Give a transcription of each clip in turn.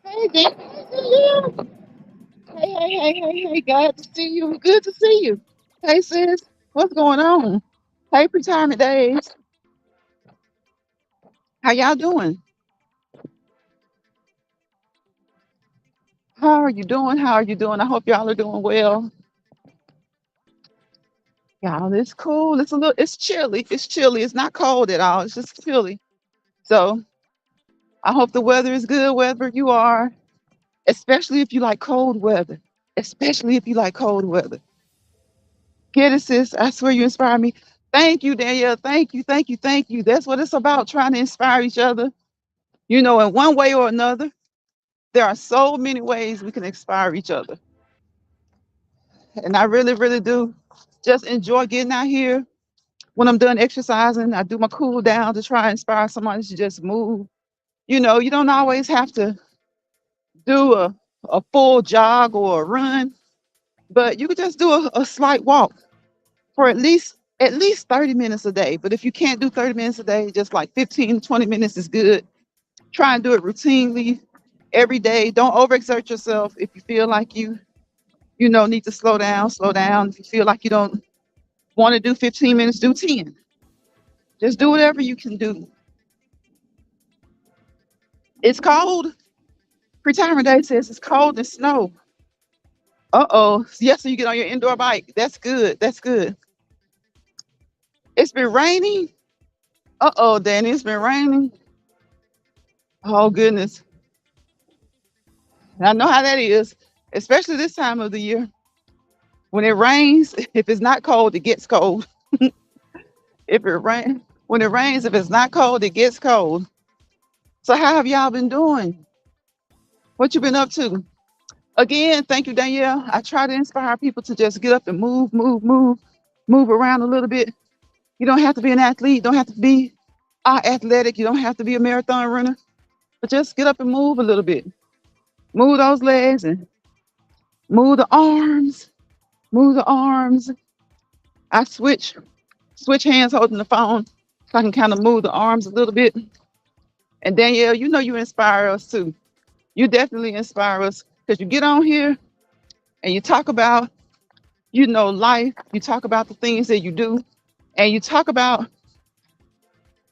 Hey, Dan. Hey, hey. Glad to see you. Good to see you. Hey, sis. What's going on? Hey, retirement days. How y'all doing? How are you doing? How are you doing? I hope y'all are doing well. Y'all, it's cool. It's chilly. It's chilly. It's not cold at all. It's just chilly. So I hope the weather is good wherever you are, especially if you like cold weather. Especially if you like cold weather. Get it, sis. I swear you inspire me. Thank you, Danielle. Thank you. That's what it's about, trying to inspire each other. In one way or another. There are so many ways we can inspire each other. And I really, really do just enjoy getting out here. When I'm done exercising, I do my cool down to try and inspire somebody to just move. You don't always have to do a full jog or a run, but you could just do a slight walk for at least 30 minutes a day. But if you can't do 30 minutes a day, just like 15, 20 minutes is good. Try and do it routinely every day. Don't overexert yourself. If you feel like you need to slow down, slow down. If you feel like you don't want to do 15 minutes, do 10. Just do whatever you can do. It's cold. Retirement day says it's cold and snow. Uh-oh. Yes, so you get on your indoor bike. That's good. That's good. It's been raining. Uh-oh, Danny, it's been raining. Oh goodness. I know how that is, especially this time of the year. When it rains, if it's not cold, it gets cold. When it rains, if it's not cold, it gets cold. So how have y'all been doing? What you been up to? Again, thank you, Danielle. I try to inspire people to just get up and move around a little bit. You don't have to be an athlete. You don't have to be athletic. You don't have to be a marathon runner, but just get up and move a little bit. Move those legs and move the arms. Move the arms. I switch hands holding the phone so I can kind of move the arms a little bit. And Danielle, you inspire us too. You definitely inspire us because you get on here and you talk about, life. You talk about the things that you do, and you talk about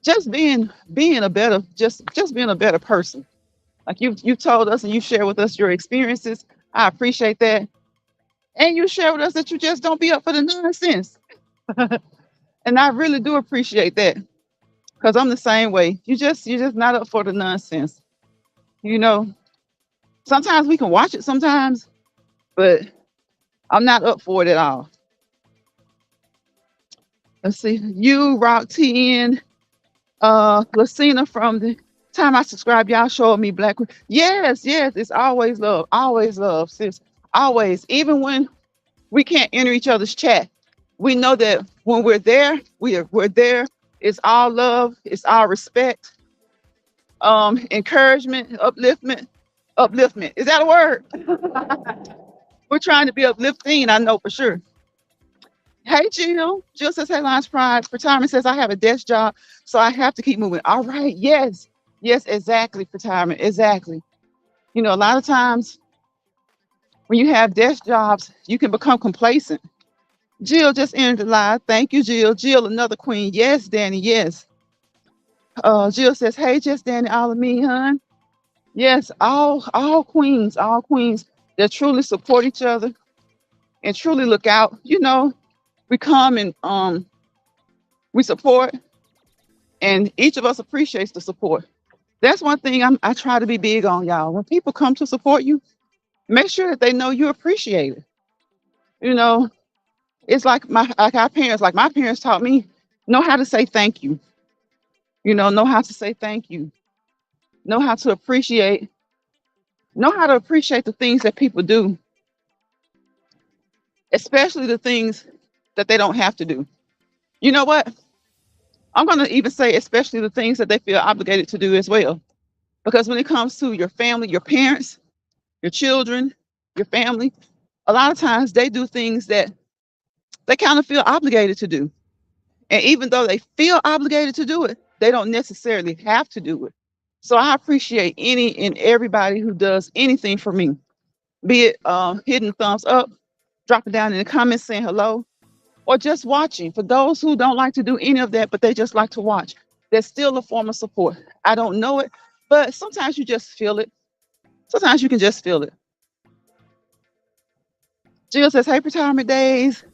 just being a better, just being a better person. Like you told us and you share with us your experiences. I appreciate that. And you share with us that you just don't be up for the nonsense. And I really do appreciate that because I'm the same way. You're just not up for the nonsense. You know, sometimes we can watch it sometimes, but I'm not up for it at all. Let's see. You rock TN, Lucina from the time I subscribed, y'all showed me Black. Yes, yes, it's always love, sis. Always. Even when we can't enter each other's chat, we know that when we're there, we're there. It's all love, it's all respect, encouragement, upliftment. Is that a word? We're trying to be uplifting, I know for sure. Hey, Jill. Jill says, hey, Lines Pride. Retirement says, I have a desk job, so I have to keep moving. All right. Yes. Yes, exactly. Retirement. Exactly. A lot of times when you have desk jobs, you can become complacent. Jill just entered the live. Thank you, Jill. Jill, another queen. Yes, Danny. Yes. Jill says, hey, just Danny, all of me, hun. Yes, all queens, all queens that truly support each other and truly look out. We come and we support, and each of us appreciates the support. That's one thing I try to be big on, y'all. When people come to support you, make sure that they know you appreciate it. You know, it's like our parents, like my parents taught me, know how to say thank you. Know how to say thank you. Know how to appreciate, know how to appreciate the things that people do, especially the things that they don't have to do. You know what? I'm gonna even say especially the things that they feel obligated to do as well. Because when it comes to your family, your parents, your children, your family, a lot of times they do things that they kind of feel obligated to do. And even though they feel obligated to do it, they don't necessarily have to do it. So I appreciate any and everybody who does anything for me, be it hitting thumbs up, dropping down in the comments saying hello, or just watching. For those who don't like to do any of that, but they just like to watch, there's still a form of support. I don't know it, but sometimes you just feel it. Sometimes you can just feel it. Jill says, "Hey, retirement days.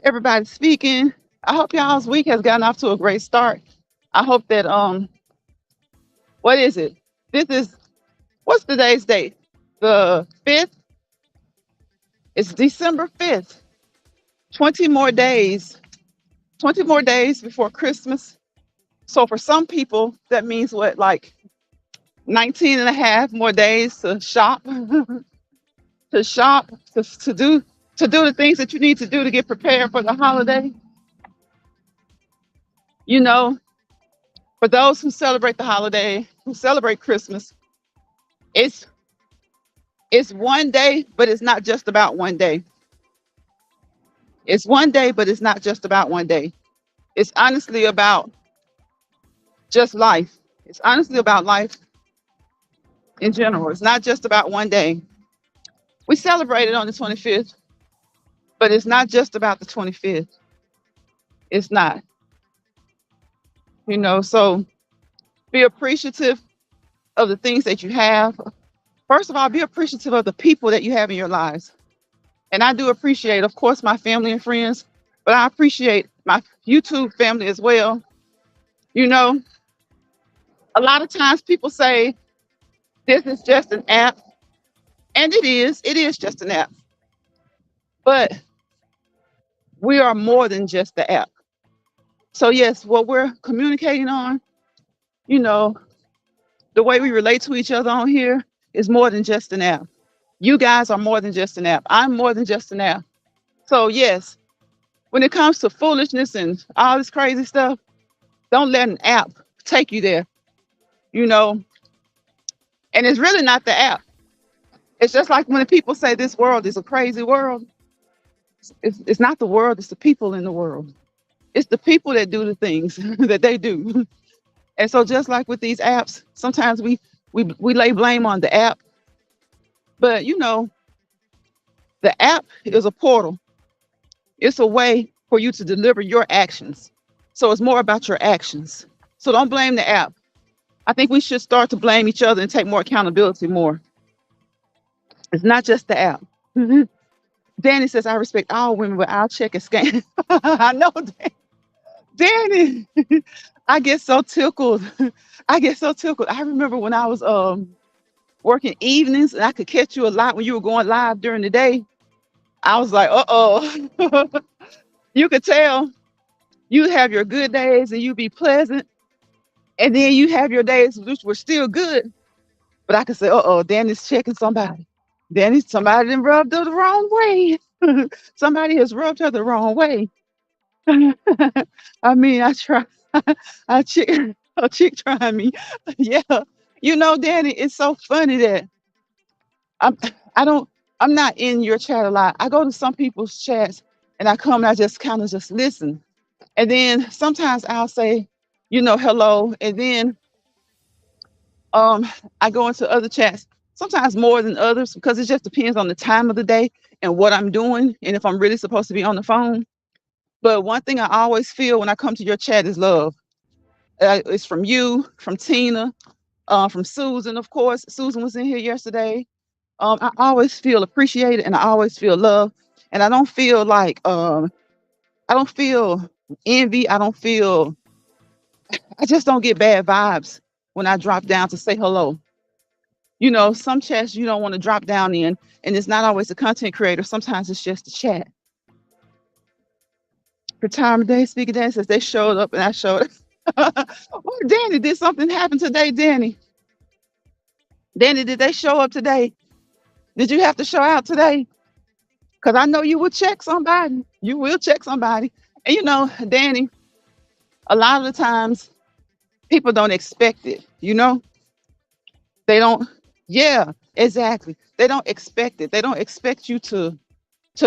Everybody's speaking. I hope y'all's week has gotten off to a great start. I hope that what is it? This is what's today's date? The 5th. It's December 5th. 20 more days. 20 more days before Christmas. So for some people, that means what, like 19 and a half more days to shop, to shop, to do the things that you need to do to get prepared for the holiday. You know, for those who celebrate the holiday, who celebrate Christmas, it's it's one day, but it's not just about one day. It's one day, but it's not just about one day. It's honestly about just life. It's honestly about life in general. It's not just about one day. We celebrated on the 25th, but it's not just about the 25th. It's not, so be appreciative of the things that you have. First of all, be appreciative of the people that you have in your lives. And I do appreciate, of course, my family and friends, but I appreciate my YouTube family as well. You know, a lot of times people say this is just an app, and it is just an app, but we are more than just the app. So, yes, what we're communicating on, you know, the way we relate to each other on here is more than just an app. You guys are more than just an app. I'm more than just an app. So, yes, when it comes to foolishness and all this crazy stuff, don't let an app take you there, you know, and it's really not the app. It's just like when people say this world is a crazy world. It's not the world, it's the people in the world. It's the people that do the things that they do. And so just like with these apps, sometimes we lay blame on the app, but the app is a portal. It's a way for you to deliver your actions. So it's more about your actions. So don't blame the app. I think we should start to blame each other and take more accountability more. It's not just the app. Danny says, "I respect all women, but I'll check and scan." I know, Danny. I get so tickled. I get so tickled. I remember when I was working evenings and I could catch you a lot when you were going live during the day. I was like, uh-oh. You could tell you have your good days and you be pleasant. And then you have your days which were still good. But I could say, uh-oh, Danny's checking somebody. Somebody done rubbed her the wrong way. Somebody has rubbed her the wrong way. I mean, I try. I chick, a chick trying me. Yeah. Danny, it's so funny that I'm I don't I'm not in your chat a lot. I go to some people's chats and I come and I just kind of just listen. And then sometimes I'll say, hello. And then um I go into other chats, sometimes more than others, because it just depends on the time of the day and what I'm doing and if I'm really supposed to be on the phone. But one thing I always feel when I come to your chat is love. It's from you, from Tina, from Susan, of course. Susan was in here yesterday. I always feel appreciated and I always feel love. And I don't feel envy. I just don't get bad vibes when I drop down to say hello. Some chats you don't want to drop down in, and it's not always the content creator. Sometimes it's just the chat. Retirement day, speaking Dan says they showed up and I showed up. Oh, Danny, did something happen today, Danny? Danny, did they show up today? Did you have to show out today? Because I know you will check somebody. You will check somebody. And Danny, a lot of the times people don't expect it, They don't, yeah, exactly. They don't expect it. They don't expect you to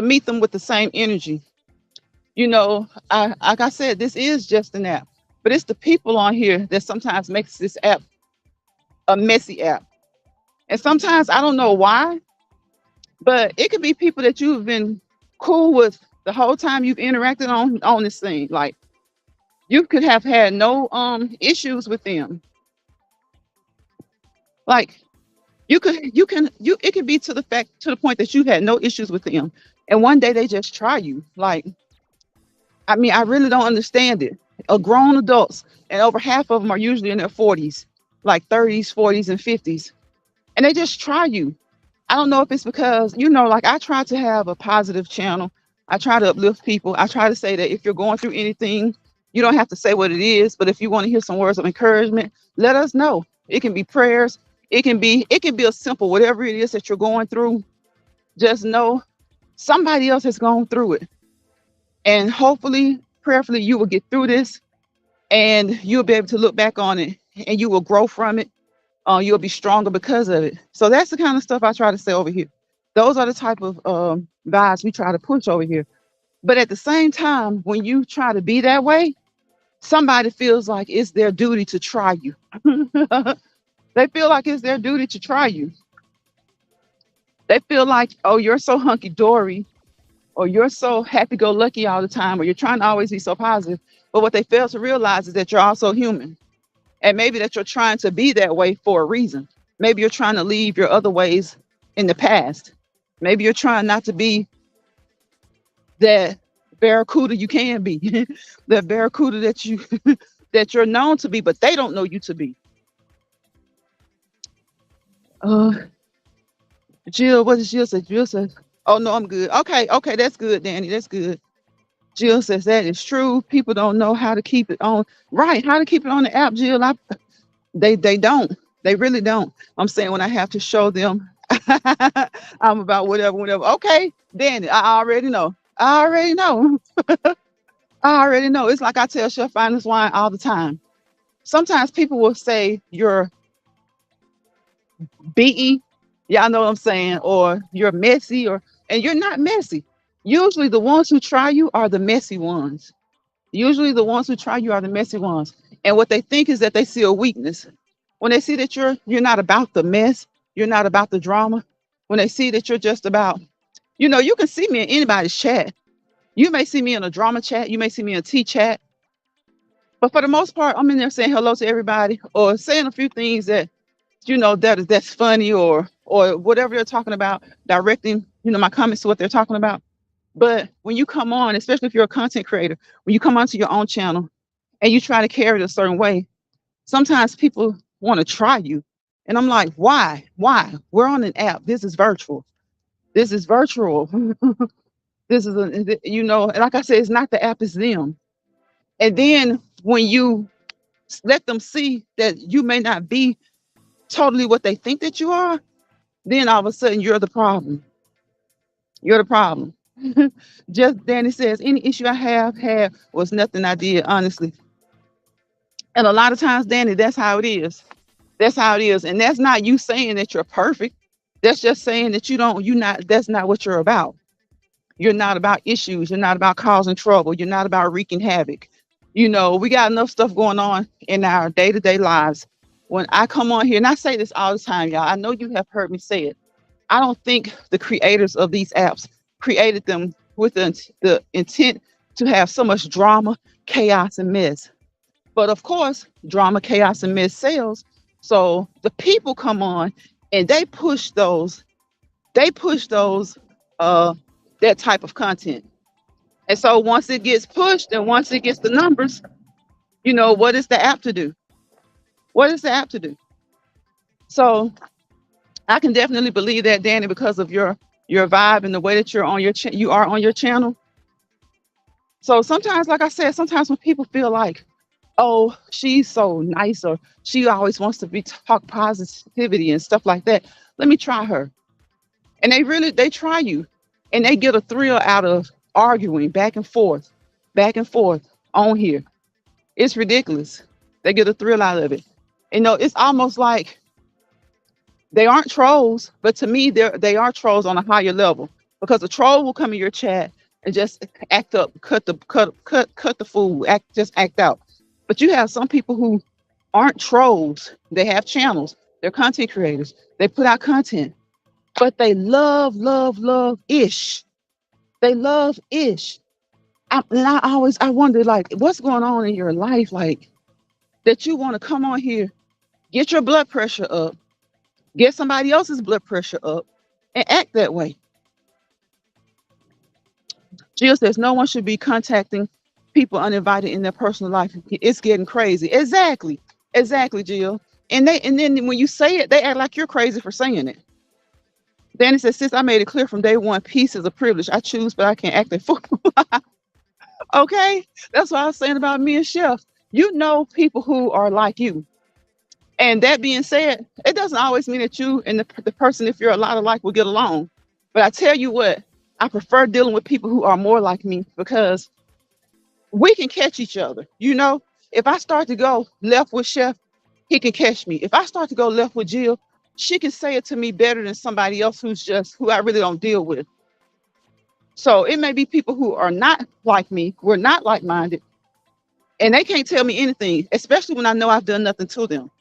meet them with the same energy. Like I said, this is just an app, but it's the people on here that sometimes makes this app a messy app. And sometimes I don't know why, but it could be people that you've been cool with the whole time you've interacted on this thing. Like you could have had no issues with them. Like you it could be to the point that you had no issues with them, and one day they just try you. Like, I mean, I really don't understand it. Grown adults, and over half of them are usually in their 40s, like 30s, 40s, and 50s, and they just try you. I don't know if it's because, like I try to have a positive channel. I try to uplift people. I try to say that if you're going through anything, you don't have to say what it is, but if you want to hear some words of encouragement, let us know. It can be prayers. It can be a simple whatever it is that you're going through. Just know somebody else has gone through it. And hopefully, prayerfully, you will get through this and you'll be able to look back on it and you will grow from it. You'll be stronger because of it. So that's the kind of stuff I try to say over here. Those are the type of vibes we try to push over here. But at the same time, when you try to be that way, somebody feels like it's their duty to try you. They feel like it's their duty to try you. They feel like, oh, you're so hunky dory, or you're so happy go lucky all the time, or you're trying to always be so positive. But what they fail to realize is that you're also human. And maybe that you're trying to be that way for a reason. Maybe you're trying to leave your other ways in the past. Maybe you're trying not to be that barracuda you can be, that barracuda that you're known to be, but they don't know you to be. Uh, Jill, what does Jill say? Jill says, "Oh no, I'm good." Okay, okay, that's good, Danny. That's good. Jill says that is true. People don't know how to keep it on right. How to keep it on the app, Jill? They don't. They really don't. I'm saying when I have to show them, I'm about whatever, whatever. Okay, Danny, I already know. I already know. I already know. It's like I tell Chef Finest Wine all the time. Sometimes people will say you're BE, y'all know what I'm saying, or you're messy, and you're not messy. Usually the ones who try you are the messy ones. Usually the ones who try you are the messy ones. And what they think is that they see a weakness. When they see that you're not about the mess, you're not about the drama. When they see that you're just about, you can see me in anybody's chat. You may see me in a drama chat, you may see me in a T chat, but for the most part, I'm in there saying hello to everybody or saying a few things that that's funny or whatever they're talking about, directing my comments to what they're talking about. But when you come on, especially if you're a content creator, when you come onto your own channel and you try to carry it a certain way, sometimes people want to try you. And I'm like, why? We're on an app. This is virtual. This is virtual. This is like I said, it's not the app, it's them. And then when you let them see that you may not be totally what they think that you are, then all of a sudden you're the problem. You're the problem. Just Danny says, any issue I have had was nothing I did, honestly. And a lot of times, Danny, that's how it is. That's how it is. And that's not you saying that you're perfect. That's just saying that that's not what you're about. You're not about issues. You're not about causing trouble. You're not about wreaking havoc. We got enough stuff going on in our day-to-day lives. When I come on here, and I say this all the time, y'all, I know you have heard me say it. I don't think the creators of these apps created them with the intent to have so much drama, chaos, and mess. But of course, drama, chaos, and mess sells. So the people come on and they push those that type of content. And so once it gets pushed and once it gets the numbers, what is the app to do? What is the app to do? So I can definitely believe that, Danny, because of your vibe and the way that you are on your channel. So sometimes, like I said, sometimes when people feel like, oh, she's so nice, or she always wants to be talk positivity and stuff like that, let me try her. And they try you, and they get a thrill out of arguing back and forth on here. It's ridiculous. They get a thrill out of it. It's almost like they aren't trolls, but to me, they are trolls on a higher level, because a troll will come in your chat and just act up, cut the fool, just act out. But you have some people who aren't trolls. They have channels. They're content creators. They put out content, but they love ish. They love ish. I wonder, like, what's going on in your life, like, that you want to come on here, get your blood pressure up, get somebody else's blood pressure up, and act that way. Jill says no one should be contacting people uninvited in their personal life. It's getting crazy. Exactly, Jill. And then when you say it, they act like you're crazy for saying it. Danny says, since I made it clear from day one, peace is a privilege. I choose, but I can't act it for. Okay, that's what I was saying about me and Chef. You know people who are like you. And that being said, it doesn't always mean that you and the person, if you're a lot alike, will get along. But I tell you what, I prefer dealing with people who are more like me because we can catch each other. If I start to go left with Chef, he can catch me. If I start to go left with Jill, she can say it to me better than somebody else who I really don't deal with. So it may be people who are not like me, we're not like-minded, and they can't tell me anything, especially when I know I've done nothing to them.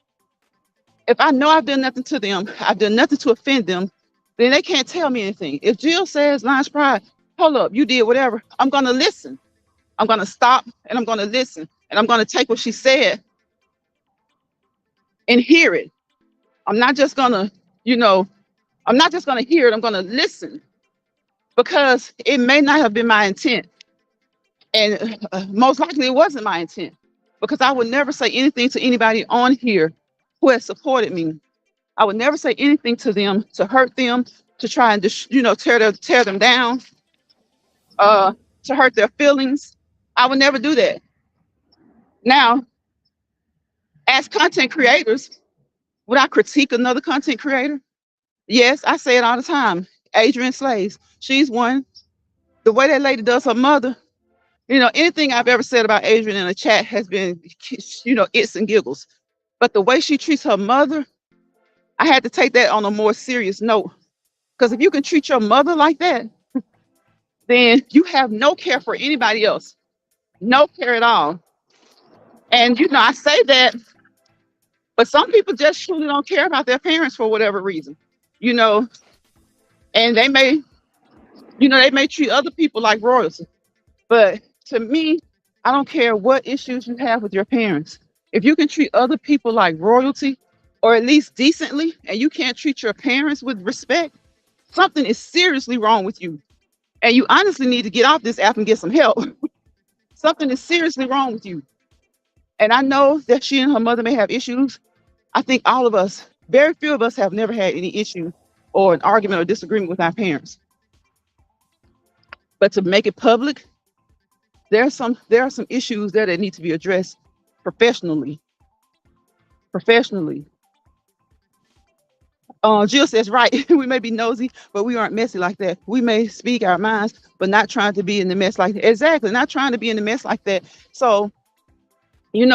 If I know I've done nothing to them, I've done nothing to offend them, then they can't tell me anything. If Jill says, Lion's Pride, hold up, you did whatever, I'm going to listen. I'm going to stop and I'm going to listen. And I'm going to take what she said and hear it. I'm not just going to, I'm not just going to hear it. I'm going to listen because it may not have been my intent. And most likely it wasn't my intent because I would never say anything to anybody on here who has supported me. I would never say anything to them to hurt them, to try and just, tear them down, to hurt their feelings. I would never do that. Now, as content creators, would I critique another content creator? Yes, I say it all the time. Adrian Slays, she's one. The way that lady does her mother, anything I've ever said about Adrian in a chat has been, its and giggles. But the way she treats her mother, I had to take that on a more serious note. Because if you can treat your mother like that, then you have no care for anybody else. No care at all. And, I say that, but some people just truly don't care about their parents for whatever reason, and they may treat other people like royalty. But to me, I don't care what issues you have with your parents. If you can treat other people like royalty, or at least decently, and you can't treat your parents with respect, something is seriously wrong with you. And you honestly need to get off this app and get some help. Something is seriously wrong with you. And I know that she and her mother may have issues. I think all of us, very few of us have never had any issue or an argument or disagreement with our parents. But to make it public, there are some issues that need to be addressed professionally. Jill says, right, we may be nosy, but we aren't messy like that. We may speak our minds, but not trying to be in the mess like that. Exactly, not trying to be in the mess like that. So,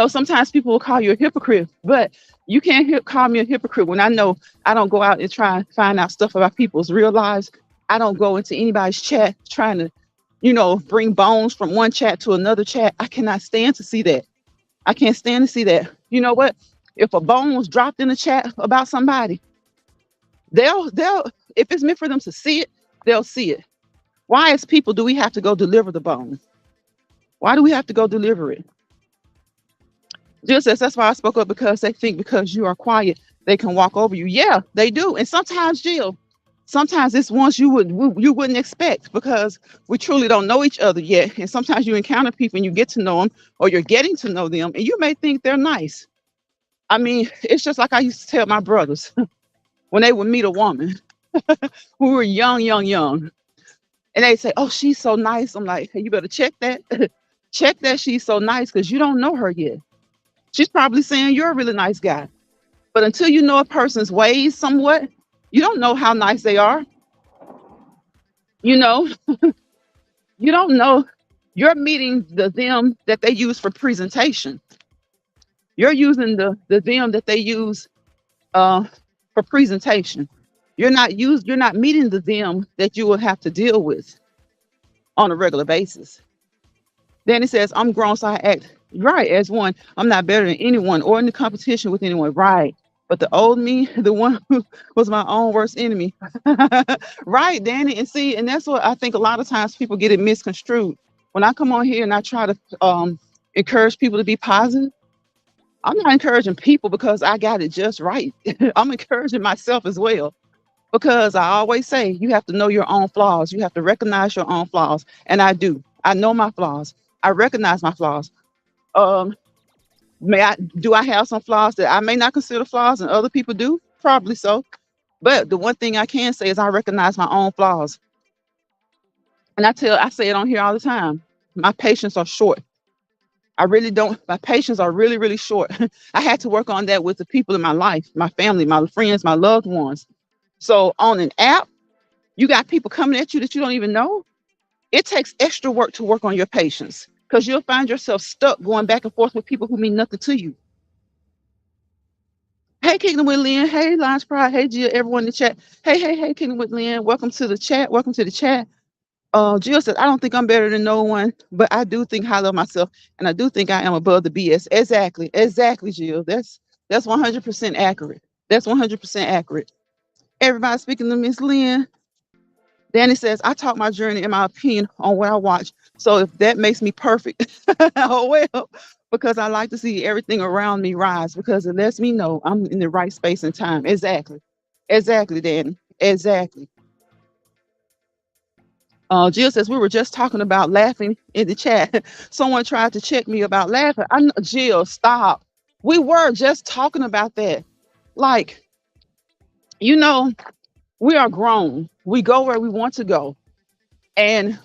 sometimes people will call you a hypocrite, but you can't call me a hypocrite when I know I don't go out and try and find out stuff about people's real lives. I don't go into anybody's chat trying to, bring bones from one chat to another chat. I cannot stand to see that. I can't stand to see that. You know what? If a bone was dropped in the chat about somebody, they'll if it's meant for them to see it, they'll see it. Why as people do we have to go deliver the bone? Why do we have to go deliver it? Jill says, that's why I spoke up, because they think because you are quiet, they can walk over you. Yeah, they do. And sometimes, Jill, sometimes it's ones you wouldn't expect because we truly don't know each other yet. And sometimes you encounter people and you get to know them, or you're getting to know them, and you may think they're nice. I mean, it's just like I used to tell my brothers when they would meet a woman. We were young. And they say, oh, she's so nice. I'm like, hey, you better check that. Check that she's so nice, because you don't know her yet. She's probably saying you're a really nice guy. But until you know a person's ways somewhat, you don't know how nice they are. You don't know. You're meeting the them that they use for presentation. You're using the them that they use for presentation. You're not meeting the them that you will have to deal with. on a regular basis. Then it says, I'm grown, so I act right as one. I'm not better than anyone or in the competition with anyone. Right. But the old me, the one who was my own worst enemy. Right, Danny. And see, and that's what I think a lot of times people get it misconstrued. When I come on here and I try to encourage people to be positive, I'm not encouraging people because I got it just right. I'm encouraging myself as well. Because I always say you have to know your own flaws. You have to recognize your own flaws. And I do. I know my flaws. I recognize my flaws. Um, do I have some flaws that I may not consider flaws and other people do? Probably so. But the one thing I can say is I recognize my own flaws. And I say it on here all the time. My patience are short. I really don't, my patience are really, really short. I had to work on that with the people in my life, my family, my friends, my loved ones. So on an app, you got people coming at you that you don't even know. It takes extra work to work on your patience because you'll find yourself stuck going back and forth with people who mean nothing to you. Hey, Kingdom with Lynn. Hey, Lance Pride. Hey, Jill, everyone in the chat. Hey, Kingdom with Lynn. Welcome to the chat. Welcome to the chat. Jill says, I don't think I'm better than no one, but I do think highly of myself, and I do think I am above the BS. Exactly, Jill. That's 100% accurate. That's 100% accurate. Everybody speaking to Miss Lynn. Danny says, I talk my journey and my opinion on what I watch. So if that makes me perfect, oh well, because I like to see everything around me rise because it lets me know I'm in the right space and time. Exactly, Danny. Exactly. Jill says we were just talking about laughing in the chat. Someone tried to check me about laughing. Jill, stop. We were just talking about that. Like, you know, we are grown. We go where we want to go. And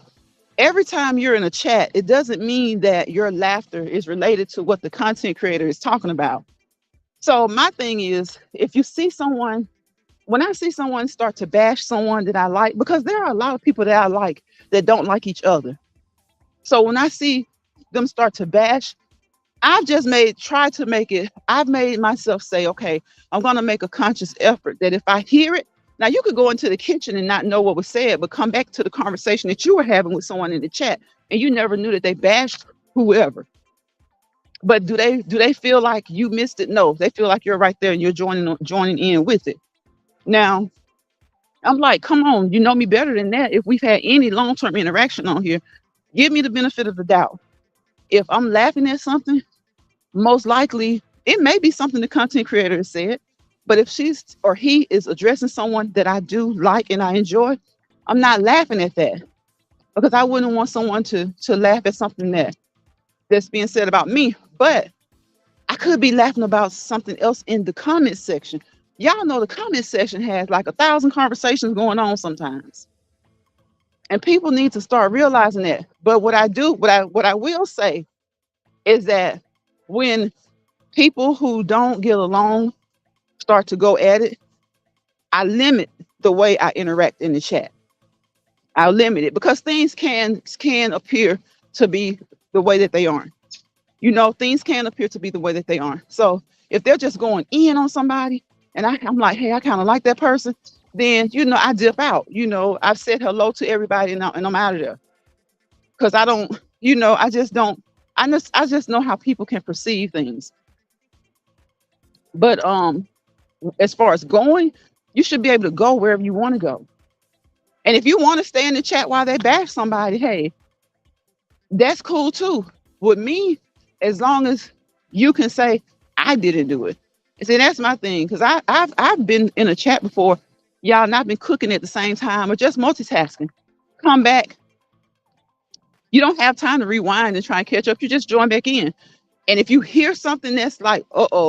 every time you're in a chat, it doesn't mean that your laughter is related to what the content creator is talking about. So my thing is, if you see someone, when I see someone start to bash someone that I like, because there are a lot of people that I like that don't like each other. So when I see them start to bash, I've made myself say, okay, I'm going to make a conscious effort that if I hear it, now you could go into the kitchen and not know what was said, but come back to the conversation that you were having with someone in the chat and you never knew that they bashed whoever. But do they feel like you missed it? No, they feel like you're right there and you're joining in with it. Now, I'm like, come on, you know me better than that. If we've had any long-term interaction on here, give me the benefit of the doubt. If I'm laughing at something, most likely it may be something the content creator has said, but if she's or he is addressing someone that I do like and I enjoy, I'm not laughing at that because I wouldn't want someone to laugh at something that's being said about me. But I could be laughing about something else in the comment section. Y'all know the comment section has like 1,000 conversations going on sometimes. And people need to start realizing that. But what I will say is that when people who don't get along start to go at it, I limit the way I interact in the chat. I'll limit it because things can appear to be the way that they aren't. You know, things can appear to be the way that they aren't. So if they're just going in on somebody and I'm like, hey, I kind of like that person, then, I dip out. I've said hello to everybody and I'm out of there. Because I don't, I just don't, I just know how people can perceive things. But as far as going, you should be able to go wherever you want to go. And if you want to stay in the chat while they bash somebody, hey, that's cool too. With me, as long as you can say, I didn't do it. And see, that's my thing. Because I've been in a chat before, y'all, and I've been cooking at the same time or just multitasking. Come back. You don't have time to rewind and try and catch up. You just join back in. And if you hear something that's like,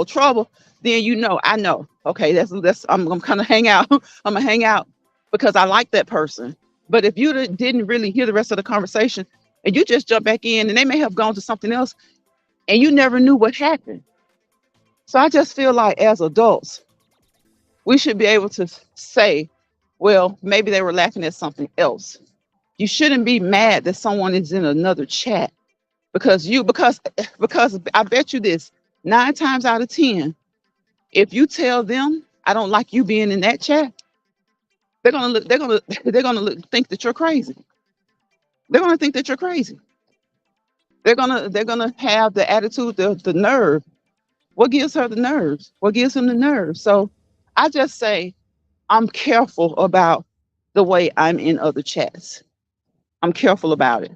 trouble, then I know. Okay, that's I'm gonna hang out. I'm gonna hang out because I like that person. But if you didn't really hear the rest of the conversation and you just jump back in and they may have gone to something else and you never knew what happened. So I just feel like as adults, we should be able to say, well, maybe they were laughing at something else. You shouldn't be mad that someone is in another chat because I bet you this 9 times out of 10, if you tell them I don't like you being in that chat, they're gonna think that you're crazy. They're gonna think that you're crazy. They're gonna have the attitude, the nerve. What gives her the nerves? What gives him the nerves? So I just say I'm careful about the way I'm in other chats. I'm careful about it.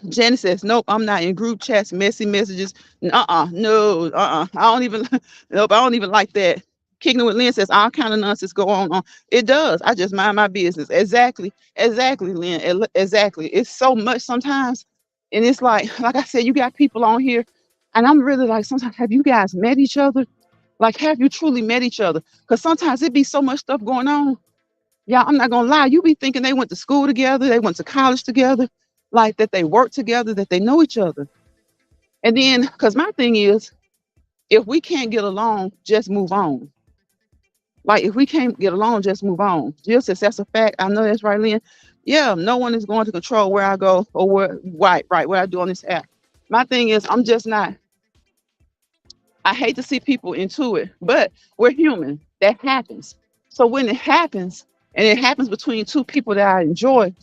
Janice says, nope, I'm not in group chats, messy messages. No, I don't even, nope, I don't even like that. Kicking it with Lynn says, all kind of nonsense go on. It does. I just mind my business. Exactly, Lynn. Exactly. It's so much sometimes. And it's like I said, you got people on here, and I'm really like, sometimes, have you guys met each other? Like, have you truly met each other? Because sometimes it be so much stuff going on. Yeah, I'm not gonna lie. You be thinking they went to school together, they went to college together, like that they work together, that they know each other. And then, because my thing is, if we can't get along, just move on. Like if we can't get along, just move on. Jill says that's a fact. I know that's right, Lynn. Yeah, no one is going to control where I go or right, what I do on this app. My thing is, I'm just not. I hate to see people into it, but we're human. That happens. So when it happens, and it happens between two people that I enjoy,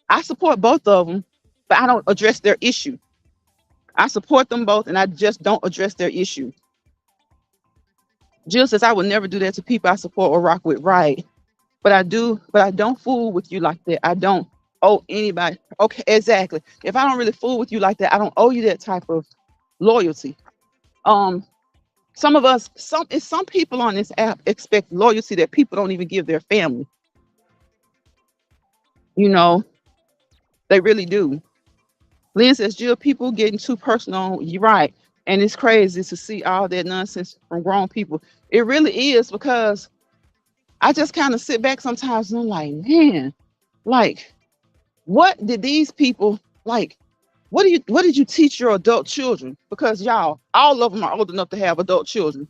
I support both of them, but I don't address their issue. I support them both, and I just don't address their issue. Jill says I would never do that to people I support or rock with. Right, but I do. But I don't fool with you like that. I don't owe anybody. Okay, exactly. If I don't really fool with you like that, I don't owe you that type of loyalty. Um, some of us, some people on this app expect loyalty that people don't even give their family. You know, they really do. Lynn says, Jill, people getting too personal. You're right. And it's crazy to see all that nonsense from grown people. It really is because I just kind of sit back sometimes and I'm like, man, like, what did these people like? What did you teach your adult children? Because y'all, all of them are old enough to have adult children.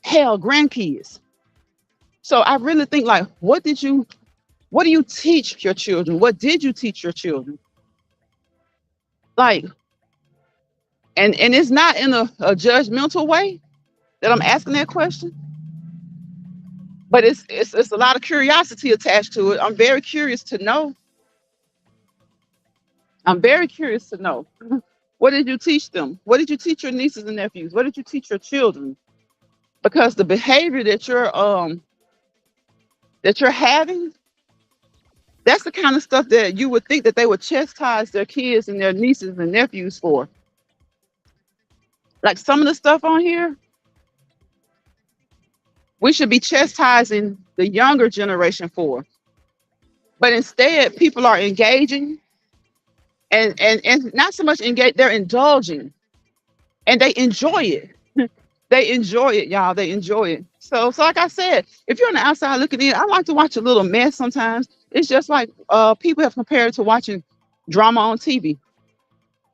Hell, grandkids. So I really think like, what do you teach your children? What did you teach your children? Like, and it's not in a judgmental way that I'm asking that question, but it's a lot of curiosity attached to it. I'm very curious to know. I'm very curious to know. What did you teach them? What did you teach your nieces and nephews? What did you teach your children? Because the behavior that you're having, that's the kind of stuff that you would think that they would chastise their kids and their nieces and nephews for. Like some of the stuff on here, we should be chastising the younger generation for. But instead, people are engaging and not so much engage, they're indulging and they enjoy it. They enjoy it, y'all. They enjoy it. So like I said, if you're on the outside looking in, I like to watch a little mess sometimes. It's just like people have compared it to watching drama on TV.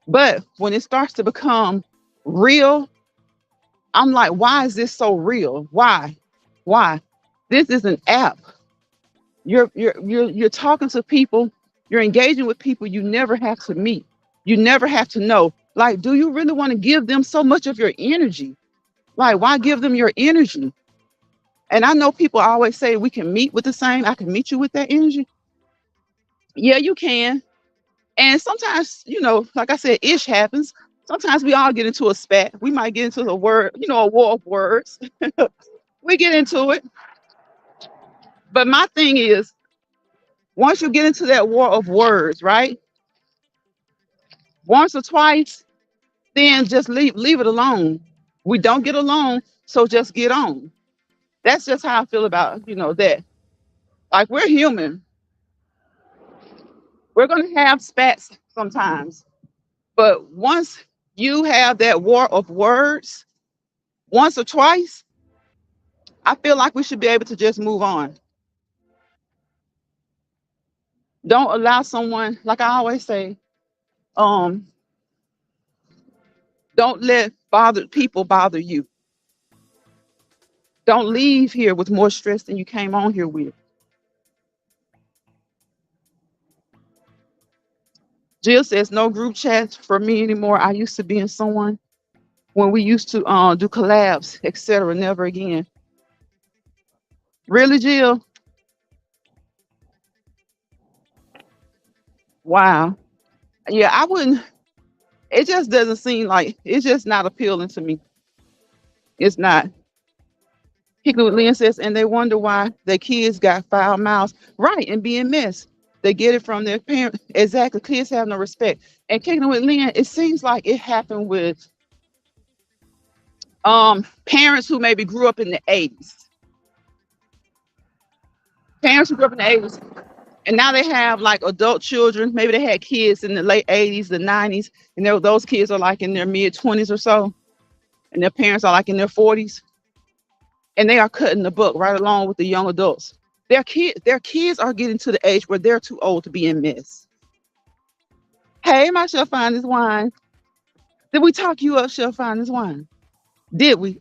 But when it starts to become real, I'm like, why is this so real? Why? Why? This is an app. You're talking to people, you're engaging with people you never have to meet. You never have to know. Like, do you really want to give them so much of your energy? Like, why give them your energy? And I know people always say we can meet with the same, I can meet you with that energy. Yeah, you can. And sometimes, like I said, ish happens. Sometimes we all get into a spat. We might get into a war of words. We get into it. But my thing is, once you get into that war of words, right? Once or twice, then just leave it alone. We don't get along, so just get on. That's just how I feel about, that. Like we're human. We're gonna have spats sometimes. But once you have that war of words, once or twice, I feel like we should be able to just move on. Don't allow someone, like I always say, um, don't let bothered people bother you. Don't leave here with more stress than you came on here with. Jill says no group chats for me anymore. I used to be in someone when we used to do collabs, etc. Never again. Really, Jill? Wow. Yeah, I wouldn't. It just doesn't seem like it's just not appealing to me. It's not. Hickley with Lynn says, and they wonder why their kids got foul mouths. Right, and being missed. They get it from their parents. Exactly. Kids have no respect. And kicking with Lynn, it seems like it happened with parents who maybe grew up in the 80s. Parents who grew up in the 80s. And now they have like adult children. Maybe they had kids in the late 80s, the 90s, and those kids are like in their mid 20s or so, and their parents are like in their 40s, and they are cutting the book right along with the young adults. Their kids are getting to the age where they're too old to be in mess. Hey, my chef find this wine. Did we talk you up, chef find this wine? Did we?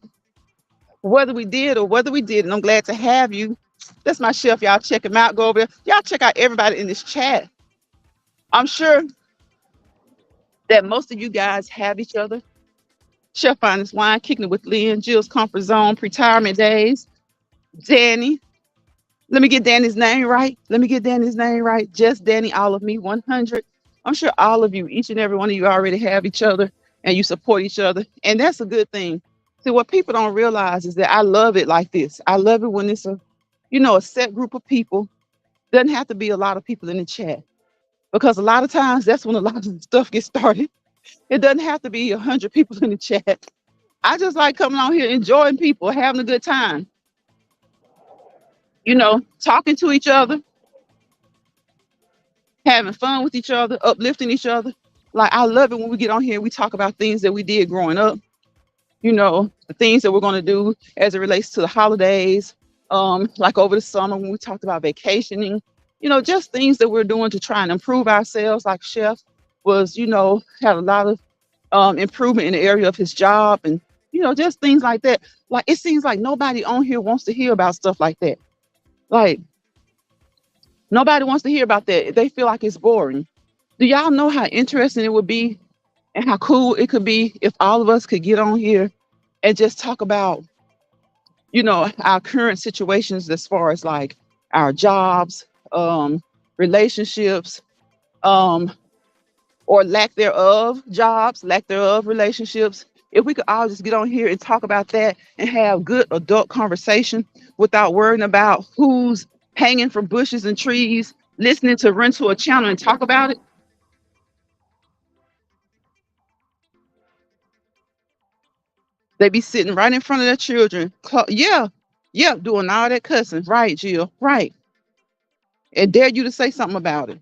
Whether we did or whether we didn't, I'm glad to have you. That's my chef. Y'all check him out. Go over there. Y'all check out everybody in this chat. I'm sure that most of you guys have each other. Chef Finest Wine, Kicking It with Lynn, Jill's Comfort Zone, Retirement Days, Danny. Let me get Danny's name right. Let me get Danny's name right. Just Danny, all of me, 100. I'm sure all of you, each and every one of you already have each other and you support each other. And that's a good thing. See, what people don't realize is that I love it like this. I love it when it's a set group of people. Doesn't have to be a lot of people in the chat because a lot of times that's when a lot of stuff gets started. It doesn't have to be 100 people in the chat. I just like coming on here, enjoying people, having a good time, talking to each other, having fun with each other, uplifting each other. Like, I love it when we get on here and we talk about things that we did growing up, the things that we're going to do as it relates to the holidays, like over the summer when we talked about vacationing, just things that we're doing to try and improve ourselves. Like Chef was, had a lot of improvement in the area of his job and, just things like that. Like, it seems like nobody on here wants to hear about stuff like that. Like, nobody wants to hear about that. They feel like it's boring. Do y'all know how interesting it would be and how cool it could be if all of us could get on here and just talk about, our current situations as far as like our jobs, relationships, or lack thereof jobs, lack thereof relationships. If we could all just get on here and talk about that and have good adult conversation without worrying about who's hanging from bushes and trees, listening to Run to a Channel and talk about it. They be sitting right in front of their children. Yeah, doing all that cussing. Right, Jill, right. And dare you to say something about it.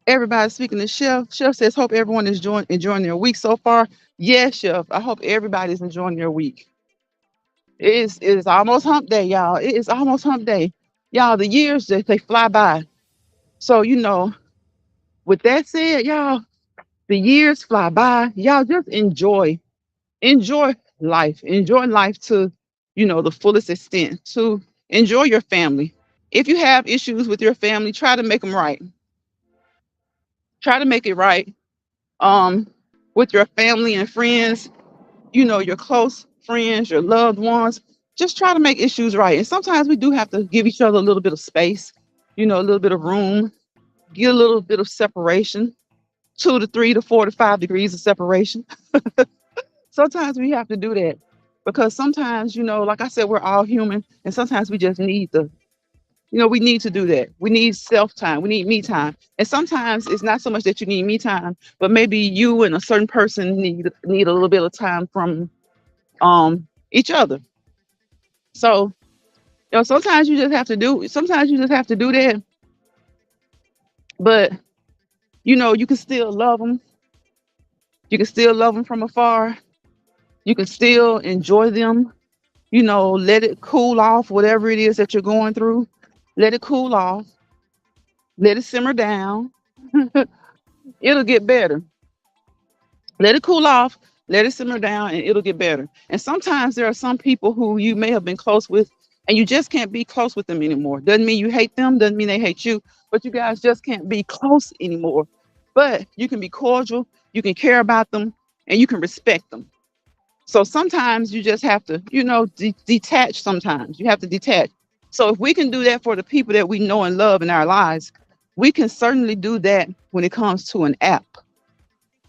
Everybody speaking to Chef. Chef says, hope everyone is enjoying their week so far. Yes, Chef. I hope everybody's enjoying their week. It is almost hump day, y'all. It is almost hump day. Y'all, the years they fly by. So, with that said, y'all, the years fly by. Y'all just enjoy life. Enjoy life to, the fullest extent. To enjoy your family. If you have issues with your family, try to make them right. Try to make it right. Um, with your family and friends, your close friends, your loved ones, just try to make issues right. And sometimes we do have to give each other a little bit of space, a little bit of room, get a little bit of separation, 2 to 3 to 4 to 5 degrees of separation. Sometimes we have to do that because sometimes, like I said, we're all human and sometimes we just need we need to do that. We need self time. We need me time. And sometimes it's not so much that you need me time, but maybe you and a certain person need a little bit of time from each other. So, sometimes you just have to do that. But you can still love them. You can still love them from afar. You can still enjoy them. Let it cool off, whatever it is that you're going through. Let it cool off. Let it simmer down. It'll get better. Let it cool off. Let it simmer down and it'll get better. And sometimes there are some people who you may have been close with and you just can't be close with them anymore. Doesn't mean you hate them, doesn't mean they hate you, but you guys just can't be close anymore. But you can be cordial, you can care about them, and you can respect them. So sometimes you just have to, detach sometimes. You have to detach. So if we can do that for the people that we know and love in our lives, We can certainly do that when it comes to an app.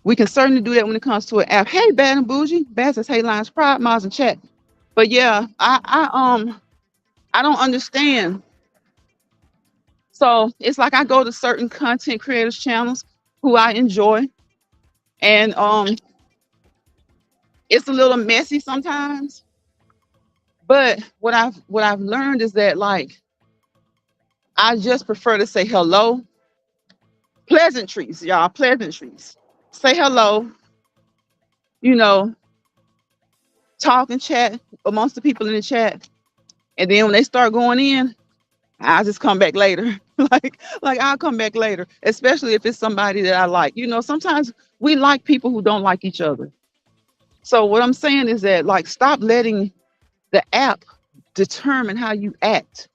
We can certainly do that when it comes to an app. Hey, Bad and Bougie, Bad says, "Hey, Lines Pride, Miles and Chat." But yeah, I don't understand. So it's like I go to certain content creators channels who I enjoy, and it's a little messy sometimes. But what I've learned is that like I just prefer to say hello, pleasantries, y'all, pleasantries. Say hello, you know, talk and chat amongst the people in the chat, and then when they start going in, I'll just come back later. like I'll come back later, especially if it's somebody that I like. Sometimes we like people who don't like each other. So what I'm saying is that like stop letting the app determine how you act.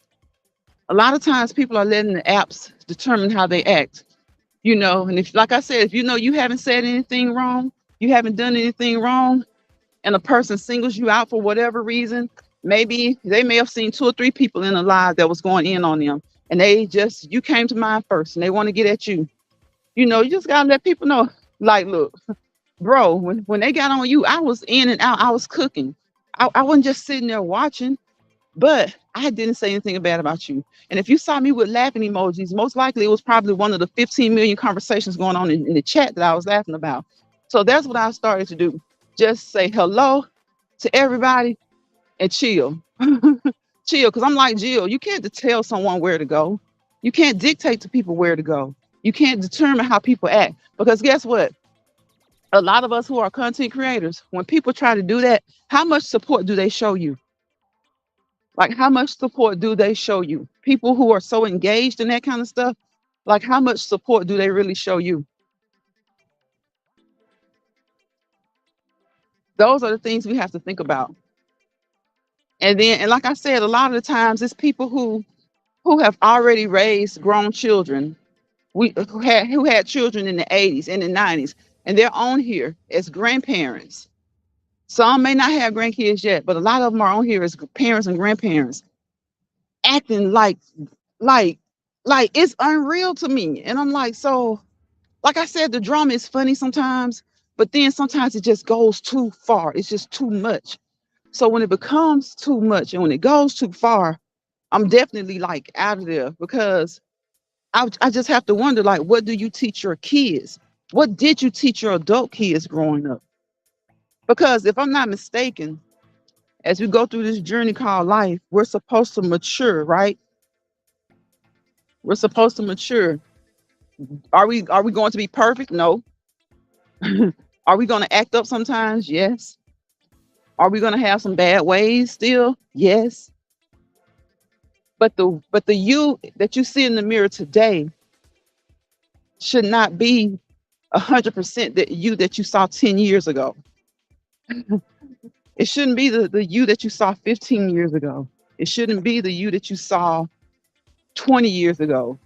A lot of times people are letting the apps determine how they act. And if, like I said, if you haven't said anything wrong, you haven't done anything wrong, and a person singles you out for whatever reason, maybe they may have seen two or three people in a live that was going in on them, and you came to mind first, and they want to get at you. You just gotta let people know, like, look, bro, when they got on you, I was in and out, I was cooking. I wasn't just sitting there watching, but I didn't say anything bad about you. And if you saw me with laughing emojis, most likely it was probably one of the 15 million conversations going on in the chat that I was laughing about. So that's what I started to do. Just say hello to everybody and chill. Chill. Because I'm like, Jill, you can't tell someone where to go. You can't dictate to people where to go. You can't determine how people act. Because guess what? A lot of us who are content creators, when people try to do that, how much support do they show you? Like, how much support do they show you? People who are so engaged in that kind of stuff, like, how much support do they really show you? Those are the things we have to think about. And like I said, a lot of the times it's people who have already raised grown children. Who had children in the 80s and the 90s, and they're on here as grandparents. Some may not have grandkids yet, but a lot of them are on here as parents and grandparents, acting like like it's unreal to me. And I'm like, so like I said, the drama is funny sometimes, but then sometimes it just goes too far. It's just too much. So when it becomes too much and when it goes too far, I'm definitely like out of there, because I just have to wonder, like, what do you teach your kids? What did you teach your adult kids growing up? Because if I'm not mistaken, as we go through this journey called life, we're supposed to mature, right? We're supposed to mature. Are we going to be perfect? No. Are we going to act up sometimes? Yes. Are we going to have some bad ways still? Yes. But the you that you see in the mirror today should not be 100% the you that you saw 10 years ago. It shouldn't be the you that you saw 15 years ago. It shouldn't be the you that you saw 20 years ago.